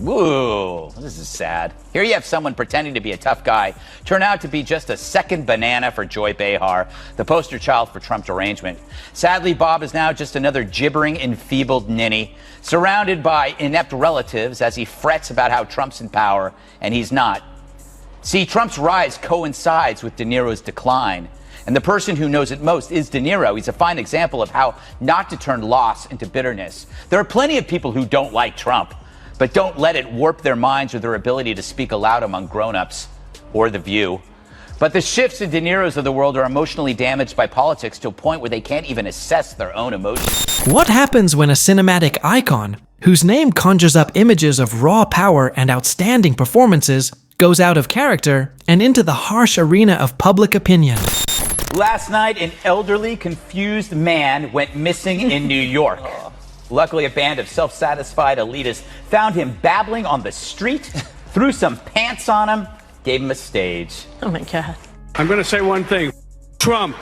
Ooh, this is sad. Here you have someone pretending to be a tough guy turn out to be just a second banana for Joy Behar, the poster child for Trump derangement. Sadly, Bob is now just another gibbering, enfeebled ninny, surrounded by inept relatives as he frets about how Trump's in power and he's not. See, Trump's rise coincides with De Niro's decline. And the person who knows it most is De Niro. He's a fine example of how not to turn loss into bitterness. There are plenty of people who don't like Trump, but don't let it warp their minds or their ability to speak aloud among grown-ups or The View. But the Schiffs and De Niros of the world are emotionally damaged by politics to a point where they can't even assess their own emotions. What happens when a cinematic icon, whose name conjures up images of raw power and outstanding performances, goes out of character and into the harsh arena of public opinion? Last night, an elderly, confused man went missing in New York. Luckily, a band of self-satisfied elitists found him babbling on the street, threw some pants on him, gave him a stage. Oh my God. I'm going to say one thing. Trump.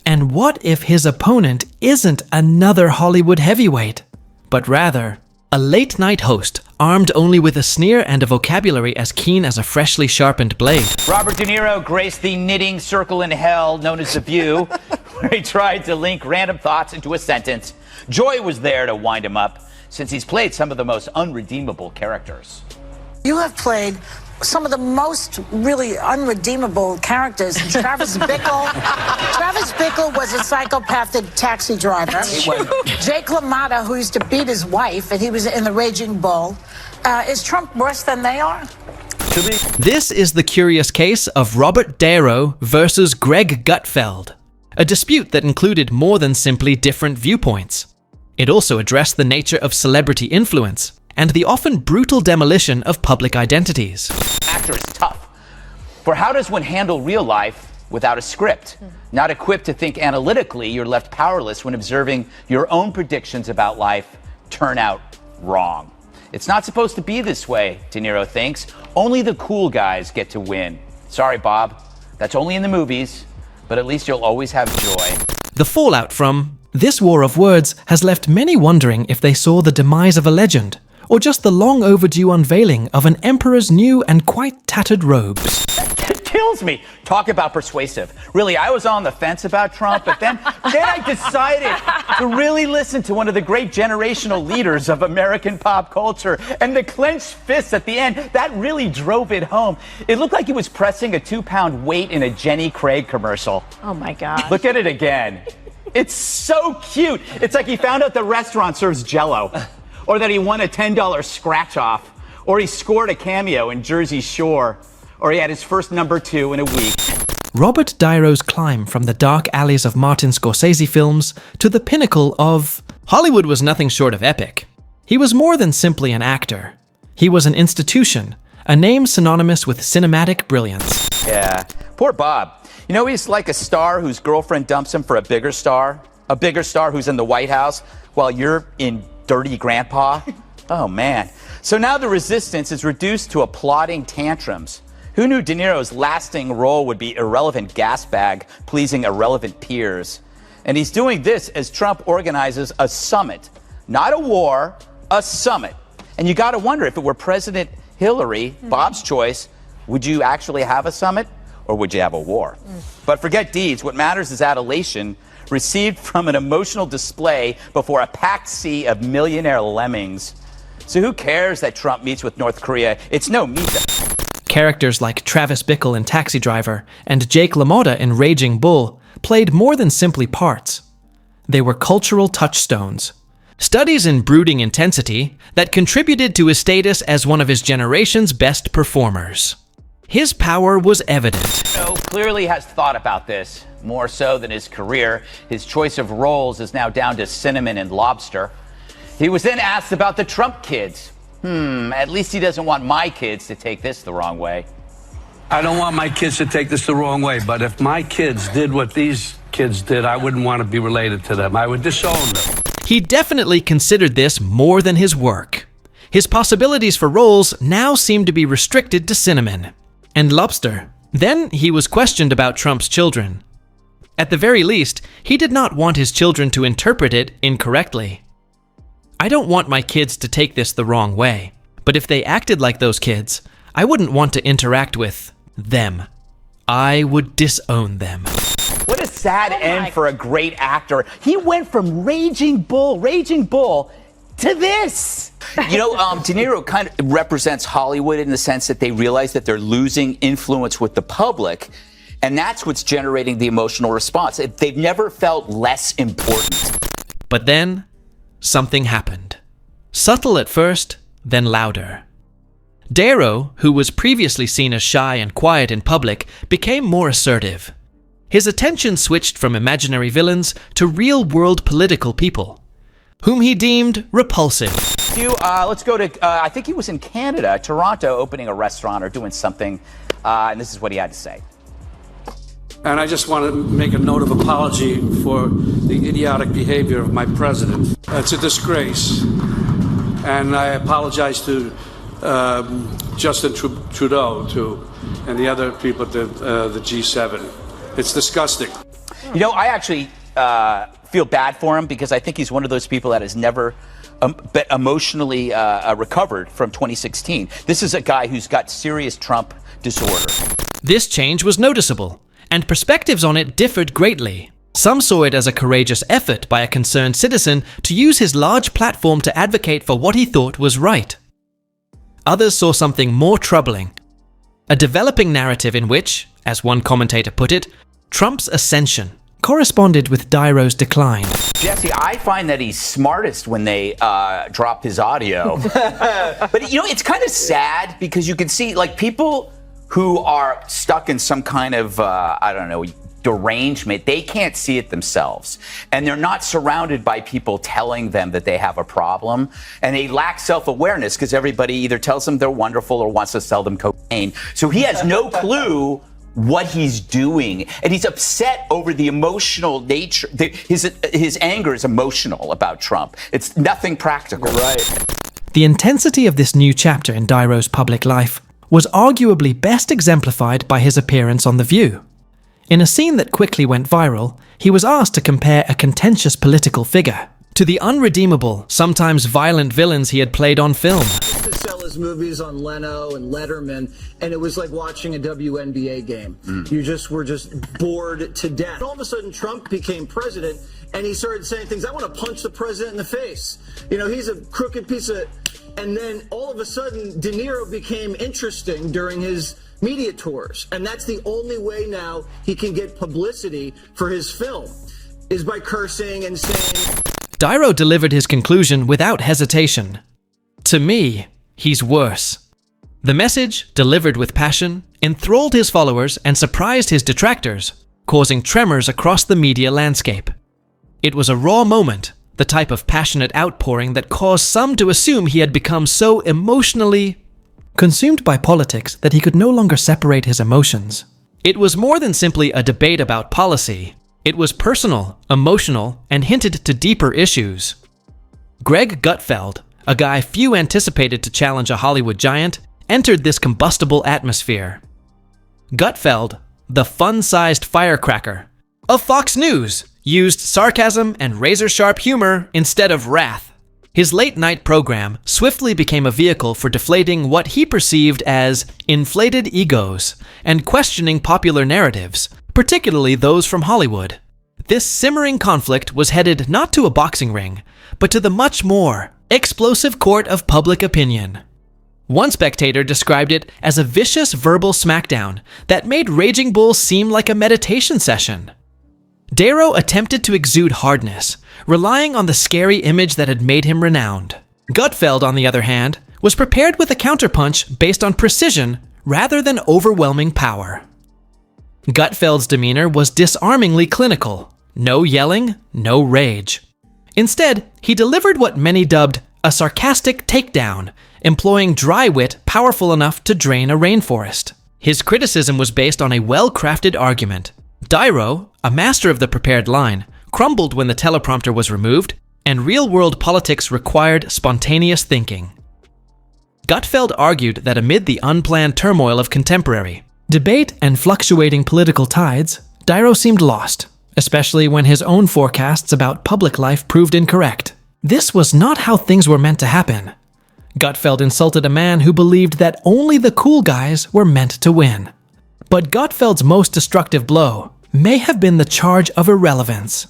And what if his opponent isn't another Hollywood heavyweight, but rather a late-night host armed only with a sneer and a vocabulary as keen as a freshly sharpened blade? Robert De Niro graced the knitting circle in hell known as The View, where he tried to link random thoughts into a sentence. Joy was there to wind him up, since he's played some of the most unredeemable characters. You have played some of the most really unredeemable characters. Travis Bickle. Travis Bickle was a psychopathic taxi driver. Jake LaMotta, who used to beat his wife, and he was in The Raging Bull. Is Trump worse than they are? This is the curious case of Robert De Niro versus Greg Gutfeld, a dispute that included more than simply different viewpoints. It also addressed the nature of celebrity influence and the often brutal demolition of public identities. Actor is tough. For how does one handle real life without a script? Not equipped to think analytically, you're left powerless when observing your own predictions about life turn out wrong. It's not supposed to be this way, De Niro thinks. Only the cool guys get to win. Sorry, Bob. That's only in the movies, but at least you'll always have joy. The fallout from this war of words has left many wondering if they saw the demise of a legend, or just the long overdue unveiling of an emperor's new and quite tattered robes. It kills me. Talk about persuasive. Really, I was on the fence about Trump, but then I decided to really listen to one of the great generational leaders of American pop culture. And the clenched fists at the end, that really drove it home. It looked like he was pressing a 2-pound weight in a Jenny Craig commercial. Oh my God. Look at it again. It's so cute. It's like he found out the restaurant serves Jell-O. Or that he won a $10 scratch-off, or he scored a cameo in Jersey Shore, or he had his first #2 in a week. Robert De Niro's climb from the dark alleys of Martin Scorsese films to the pinnacle of Hollywood was nothing short of epic. He was more than simply an actor. He was an institution, a name synonymous with cinematic brilliance. Yeah, poor Bob. You know, he's like a star whose girlfriend dumps him for a bigger star who's in the White House, while you're in Dirty Grandpa. Oh, man. So now the resistance is reduced to applauding tantrums. Who knew De Niro's lasting role would be irrelevant gas bag pleasing irrelevant peers? And he's doing this as Trump organizes a summit. Not a war, a summit. And you got to wonder, if it were President Hillary, Bob's choice, would you actually have a summit or would you have a war? But forget deeds. What matters is adulation received from an emotional display before a packed sea of millionaire lemmings. So who cares that Trump meets with North Korea? It's no meetup. Characters like Travis Bickle in Taxi Driver and Jake LaMotta in Raging Bull played more than simply parts. They were cultural touchstones. Studies in brooding intensity that contributed to his status as one of his generation's best performers. His power was evident. Joe clearly has thought about this, more so than his career. His choice of roles is now down to cinnamon and lobster. He was then asked about the Trump kids. At least he doesn't want my kids to take this the wrong way. I don't want my kids to take this the wrong way, but if my kids did what these kids did, I wouldn't want to be related to them. I would disown them. He definitely considered this more than his work. His possibilities for roles now seemed to be restricted to cinnamon and lobster. Then he was questioned about Trump's children. At the very least, he did not want his children to interpret it incorrectly. I don't want my kids to take this the wrong way, but if they acted like those kids, I wouldn't want to interact with them. I would disown them. What a sad end for a great actor. He went from Raging Bull to this. You know, De Niro kind of represents Hollywood in the sense that they realize that they're losing influence with the public, and that's what's generating the emotional response. They've never felt less important. But then, something happened. Subtle at first, then louder. De Niro, who was previously seen as shy and quiet in public, became more assertive. His attention switched from imaginary villains to real-world political people, whom he deemed repulsive. Let's go to, I think he was in Canada, Toronto, opening a restaurant or doing something, and this is what he had to say. And I just want to make a note of apology for the idiotic behavior of my president. It's a disgrace. And I apologize to Justin Trudeau and the other people at the G7. It's disgusting. You know, I actually feel bad for him because I think he's one of those people that has never emotionally recovered from 2016. This is a guy who's got serious Trump disorder. This change was noticeable, and perspectives on it differed greatly. Some saw it as a courageous effort by a concerned citizen to use his large platform to advocate for what he thought was right. Others saw something more troubling, a developing narrative in which, as one commentator put it, Trump's ascension corresponded with De Niro's decline. Jesse, I find that he's smartest when they drop his audio. But, you know, it's kind of sad because you can see, like, people who are stuck in some kind of, I don't know, derangement, they can't see it themselves. And they're not surrounded by people telling them that they have a problem. And they lack self-awareness because everybody either tells them they're wonderful or wants to sell them cocaine. So he has no clue what he's doing. And he's upset over the emotional nature. His anger is emotional about Trump. It's nothing practical. Right. The intensity of this new chapter in De Niro's public life was arguably best exemplified by his appearance on The View. In a scene that quickly went viral, he was asked to compare a contentious political figure to the unredeemable, sometimes violent villains he had played on film. To sell his movies on Leno and Letterman, and it was like watching a WNBA game. You just were bored to death. All of a sudden, Trump became president, and he started saying things. I want to punch the president in the face. You know, he's a crooked piece of... And then all of a sudden, De Niro became interesting during his media tours. And that's the only way now he can get publicity for his film, is by cursing and saying... De Niro delivered his conclusion without hesitation. To me, he's worse. The message, delivered with passion, enthralled his followers and surprised his detractors, causing tremors across the media landscape. It was a raw moment, the type of passionate outpouring that caused some to assume he had become so emotionally consumed by politics that he could no longer separate his emotions. It was more than simply a debate about policy. It was personal, emotional, and hinted to deeper issues. Greg Gutfeld, a guy few anticipated to challenge a Hollywood giant, entered this combustible atmosphere. Gutfeld, the fun-sized firecracker of Fox News, used sarcasm and razor-sharp humor instead of wrath. His late-night program swiftly became a vehicle for deflating what he perceived as inflated egos and questioning popular narratives, particularly those from Hollywood. This simmering conflict was headed not to a boxing ring, but to the much more explosive court of public opinion. One spectator described it as a vicious verbal smackdown that made Raging Bull seem like a meditation session. De Niro attempted to exude hardness, relying on the scary image that had made him renowned. Gutfeld, on the other hand, was prepared with a counterpunch based on precision rather than overwhelming power. Gutfeld's demeanor was disarmingly clinical. No yelling, no rage. Instead, he delivered what many dubbed a sarcastic takedown, employing dry wit powerful enough to drain a rainforest. His criticism was based on a well-crafted argument. De Niro, a master of the prepared line, crumbled when the teleprompter was removed, and real-world politics required spontaneous thinking. Gutfeld argued that amid the unplanned turmoil of contemporary debate and fluctuating political tides, De Niro seemed lost, especially when his own forecasts about public life proved incorrect. This was not how things were meant to happen. Gutfeld insulted a man who believed that only the cool guys were meant to win. But Gutfeld's most destructive blow may have been the charge of irrelevance.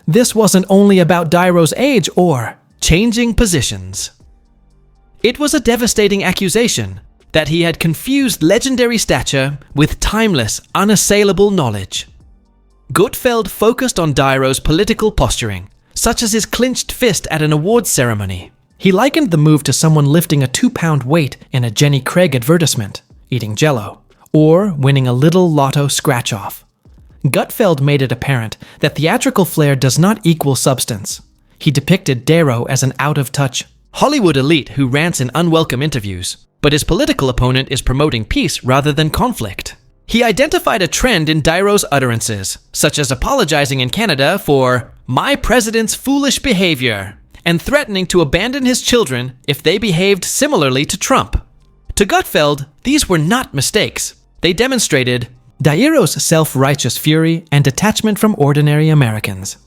This wasn't only about Diro's age or changing positions. It was a devastating accusation that he had confused legendary stature with timeless, unassailable knowledge. Gutfeld focused on Diro's political posturing, such as his clenched fist at an awards ceremony. He likened the move to someone lifting a 2-pound weight in a Jenny Craig advertisement, eating Jell-O, or winning a little lotto scratch-off. Gutfeld made it apparent that theatrical flair does not equal substance. He depicted Darrow as an out-of-touch Hollywood elite who rants in unwelcome interviews, but his political opponent is promoting peace rather than conflict. He identified a trend in Diro's utterances, such as apologizing in Canada for "my president's foolish behavior" and threatening to abandon his children if they behaved similarly to Trump. To Gutfeld, these were not mistakes. They demonstrated Diro's self-righteous fury and detachment from ordinary Americans.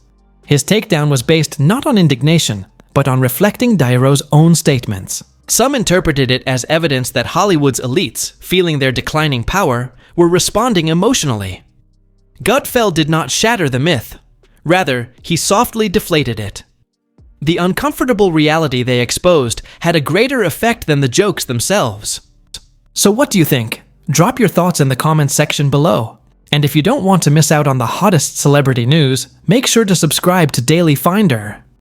His takedown was based not on indignation, but on reflecting Diro's own statements. Some interpreted it as evidence that Hollywood's elites, feeling their declining power, were responding emotionally. Gutfeld did not shatter the myth. Rather, he softly deflated it. The uncomfortable reality they exposed had a greater effect than the jokes themselves. So what do you think? Drop your thoughts in the comments section below. And if you don't want to miss out on the hottest celebrity news, make sure to subscribe to Daily Finder.